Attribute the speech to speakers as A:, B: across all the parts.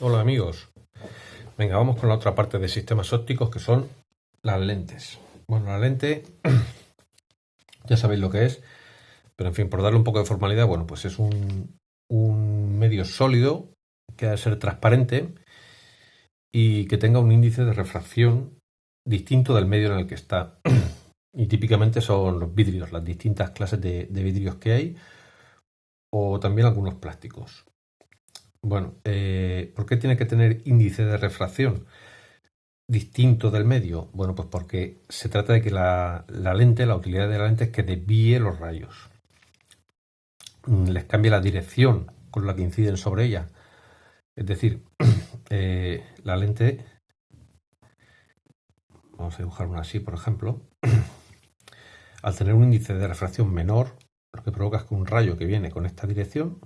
A: Hola amigos, venga, vamos con la otra parte de sistemas ópticos que son las lentes. Bueno, la lente ya sabéis lo que es, pero en fin, por darle un poco de formalidad, bueno, pues es un medio sólido que ha de ser transparente y que tenga un índice de refracción distinto del medio en el que está. Y típicamente son los vidrios, las distintas clases de vidrios que hay, o también algunos plásticos. Bueno, ¿por qué tiene que tener índice de refracción distinto del medio? Bueno, pues porque se trata de que la lente, la utilidad de la lente es que desvíe los rayos. Les cambie la dirección con la que inciden sobre ella. Es decir, la lente, vamos a dibujar una así, por ejemplo, al tener un índice de refracción menor, lo que provoca es que un rayo que viene con esta dirección,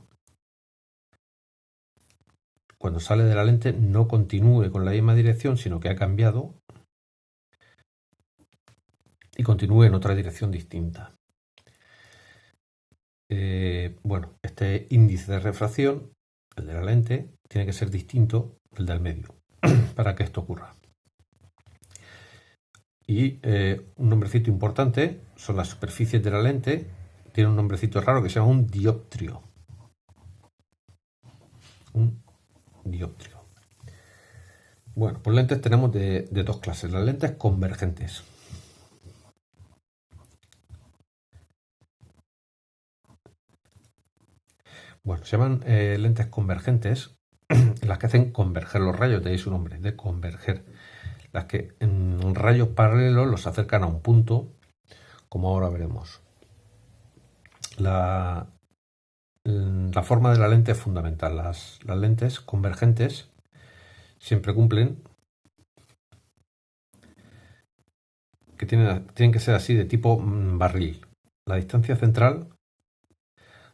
A: cuando sale de la lente, no continúe con la misma dirección, sino que ha cambiado y continúe en otra dirección distinta. Bueno, este índice de refracción, el de la lente, tiene que ser distinto del del medio para que esto ocurra. Y un nombrecito importante son las superficies de la lente. Tiene un nombrecito raro que se llama un dioptrio. Un dioptrio. Bueno, pues lentes tenemos de dos clases. Las lentes convergentes. Bueno, se llaman lentes convergentes, las que hacen converger los rayos, de ahí su nombre, de converger. Las que en rayos paralelos los acercan a un punto, como ahora veremos. La forma de la lente es fundamental. Las lentes convergentes siempre cumplen que tienen que ser así, de tipo barril. La distancia central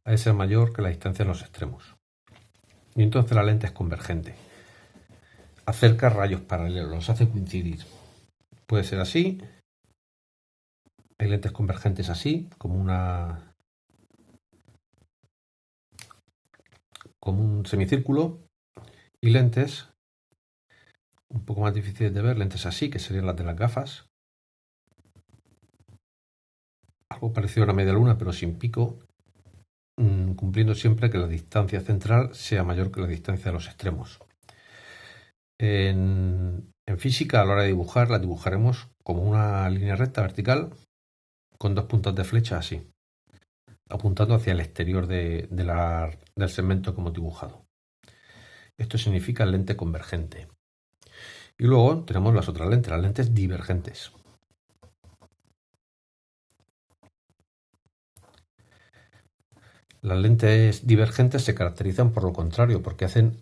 A: ha de ser mayor que la distancia en los extremos. Y entonces la lente es convergente. Acerca rayos paralelos, los hace coincidir. Puede ser así. Hay lentes convergentes así, como un semicírculo, y lentes un poco más difíciles de ver, lentes así, que serían las de las gafas. Algo parecido a una media luna, pero sin pico, cumpliendo siempre que la distancia central sea mayor que la distancia de los extremos. En física, a la hora de dibujar, la dibujaremos como una línea recta vertical con dos puntas de flecha así, apuntando hacia el exterior del segmento que hemos dibujado. Esto significa lente convergente. Y luego tenemos las otras lentes, las lentes divergentes. Las lentes divergentes se caracterizan por lo contrario, porque hacen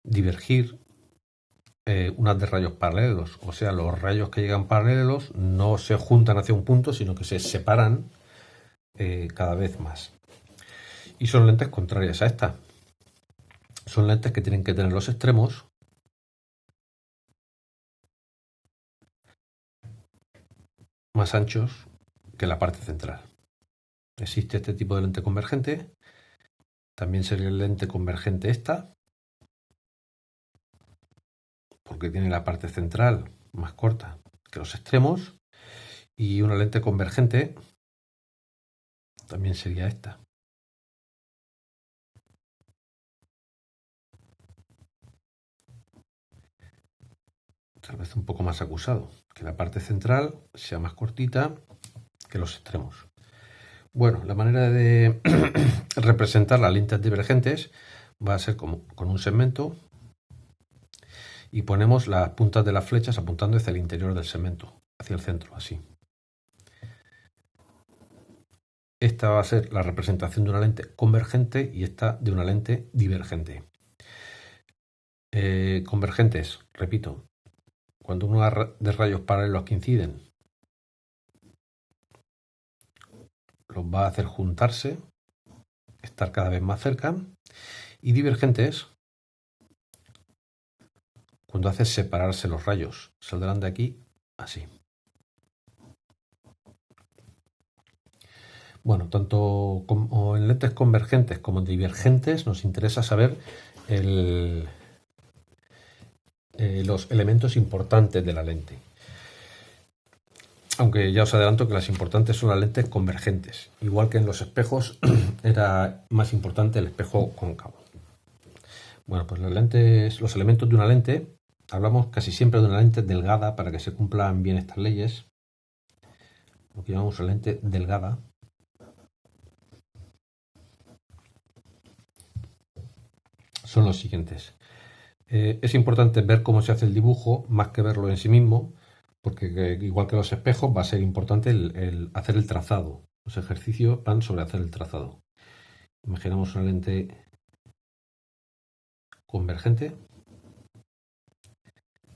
A: divergir unas de rayos paralelos. O sea, los rayos que llegan paralelos no se juntan hacia un punto, sino que se separan cada vez más. Y son lentes contrarias a esta. Son lentes que tienen que tener los extremos más anchos que la parte central. Existe este tipo de lente convergente. También sería lente convergente esta, porque tiene la parte central más corta que los extremos. Y una lente convergente también sería esta. Tal vez un poco más acusado, que la parte central sea más cortita que los extremos. Bueno, la manera de representar las lentes divergentes va a ser como con un segmento y ponemos las puntas de las flechas apuntando hacia el interior del segmento, hacia el centro, así. Esta va a ser la representación de una lente convergente y esta de una lente divergente. Convergentes, repito, cuando uno de rayos paralelos que inciden los va a hacer juntarse, estar cada vez más cerca, y divergentes cuando hace separarse los rayos, saldrán de aquí así. Bueno, tanto como en lentes convergentes como divergentes nos interesa saber los elementos importantes de la lente. Aunque ya os adelanto que las importantes son las lentes convergentes. Igual que en los espejos era más importante el espejo cóncavo. Bueno, pues los elementos de una lente, hablamos casi siempre de una lente delgada para que se cumplan bien estas leyes. Lo que llamamos una lente delgada. Son los siguientes. Es importante ver cómo se hace el dibujo más que verlo en sí mismo, porque igual que los espejos va a ser importante el hacer el trazado. Los ejercicios van sobre hacer el trazado. Imaginamos una lente convergente.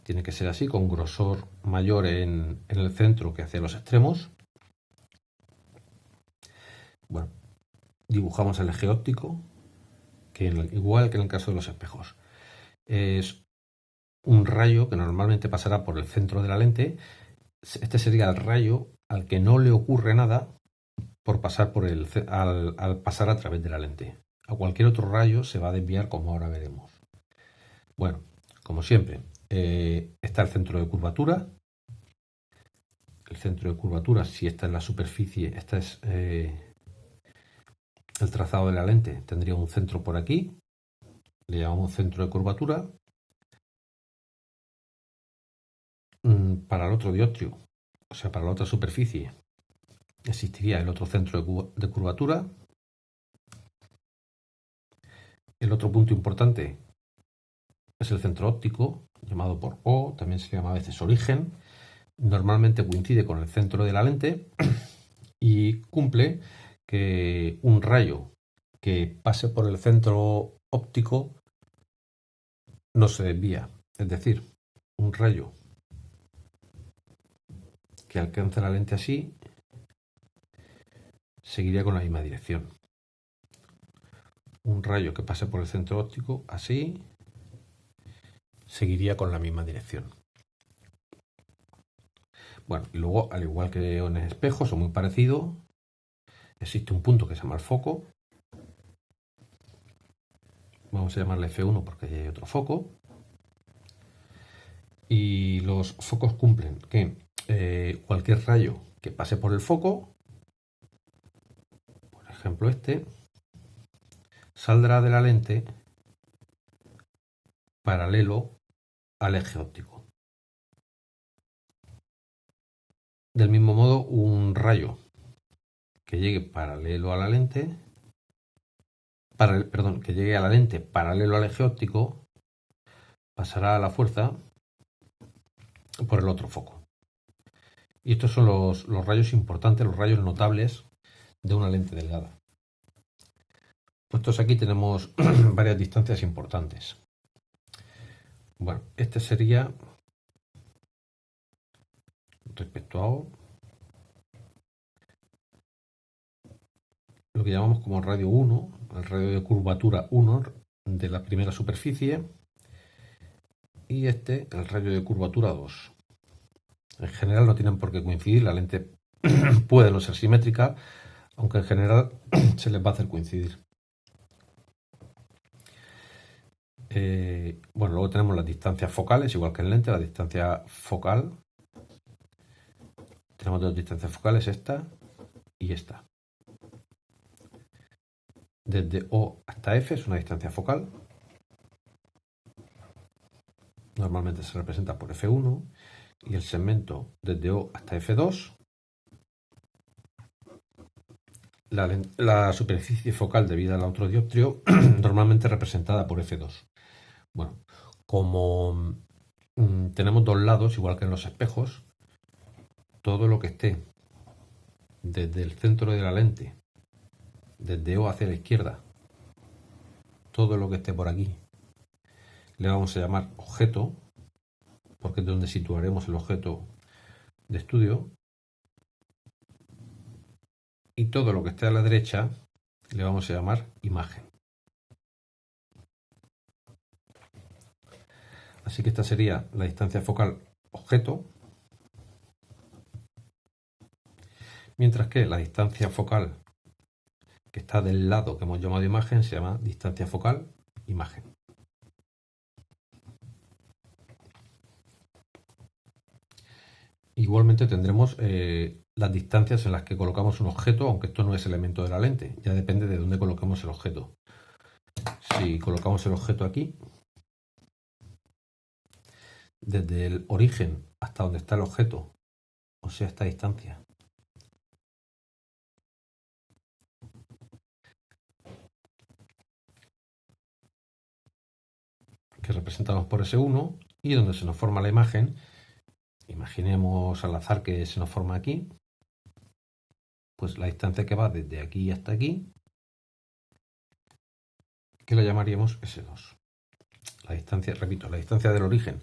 A: Tiene que ser así, con grosor mayor en el centro que hacia los extremos. Bueno, dibujamos el eje óptico, igual que en el caso de los espejos. Es un rayo que normalmente pasará por el centro de la lente. Este sería el rayo al que no le ocurre nada por pasar al pasar a través de la lente. A cualquier otro rayo se va a desviar, como ahora veremos. Bueno, como siempre, está el centro de curvatura. El centro de curvatura, si esta es la superficie, esta es el trazado de la lente, tendría un centro por aquí. Le llamamos centro de curvatura. Para el otro dioptrio, o sea, para la otra superficie, existiría el otro centro de curvatura. El otro punto importante es el centro óptico, llamado por O, también se llama a veces origen. Normalmente coincide con el centro de la lente y cumple que un rayo que pase por el centro óptico no se desvía. Es decir, un rayo que alcance la lente así seguiría con la misma dirección. Un rayo que pase por el centro óptico así seguiría con la misma dirección. Bueno, y luego, al igual que en el espejo, son muy parecidos. Existe un punto que se llama el foco. Vamos a llamarle F1 porque hay otro foco. Y los focos cumplen que cualquier rayo que pase por el foco, por ejemplo este, saldrá de la lente paralelo al eje óptico. Del mismo modo, un rayo que llegue paralelo a la lente, que llegue a la lente paralelo al eje óptico, pasará a la fuerza por el otro foco. Y estos son los rayos importantes, los rayos notables de una lente delgada. Puestos aquí tenemos varias distancias importantes. Bueno, este sería respecto a O, lo que llamamos como radio 1, el radio de curvatura 1 de la primera superficie, y este el radio de curvatura 2. En general no tienen por qué coincidir, la lente puede no ser simétrica, aunque en general se les va a hacer coincidir. Bueno, luego tenemos las distancias focales, igual que en lente, la distancia focal. Tenemos dos distancias focales, esta y esta. Desde O hasta F es una distancia focal. Normalmente se representa por F1. Y el segmento desde O hasta F2. La superficie focal debida al otro dioptrio, normalmente representada por F2. Bueno, como tenemos dos lados, igual que en los espejos, todo lo que esté desde el centro de la lente, desde O hacia la izquierda, todo lo que esté por aquí, le vamos a llamar objeto, porque es donde situaremos el objeto de estudio. Y todo lo que esté a la derecha le vamos a llamar imagen. Así que esta sería la distancia focal objeto, mientras que la distancia focal que está del lado que hemos llamado imagen se llama distancia focal imagen. Igualmente tendremos las distancias en las que colocamos un objeto, aunque esto no es elemento de la lente, ya depende de dónde coloquemos el objeto. Si colocamos el objeto aquí, desde el origen hasta donde está el objeto, o sea, esta distancia, que representamos por S1, y donde se nos forma la imagen, imaginemos al azar que se nos forma aquí, pues la distancia que va desde aquí hasta aquí, que la llamaríamos S2. La distancia, repito, la distancia del origen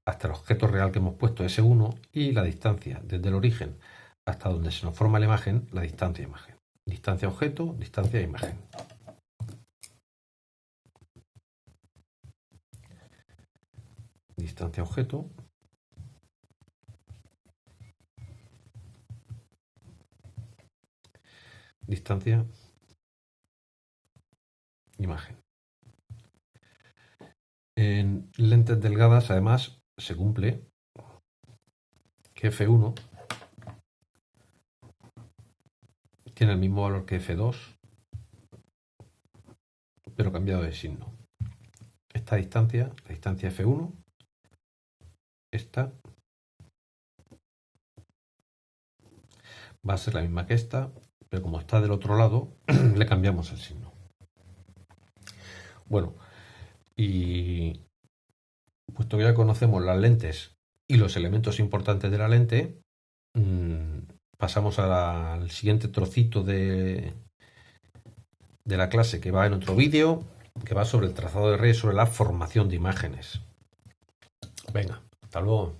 A: hasta el objeto real que hemos puesto S1 y la distancia desde el origen hasta donde se nos forma la imagen, la distancia imagen. Distancia objeto, distancia imagen. Distancia objeto. Distancia imagen. En lentes delgadas, además, se cumple que F1 tiene el mismo valor que F2, pero cambiado de signo. Esta distancia, la distancia F1, esta va a ser la misma que esta, pero como está del otro lado, le cambiamos el signo. Bueno, y puesto que ya conocemos las lentes y los elementos importantes de la lente, pasamos al siguiente trocito de la clase que va en otro vídeo, que va sobre el trazado de redes, sobre la formación de imágenes. Venga, hasta luego.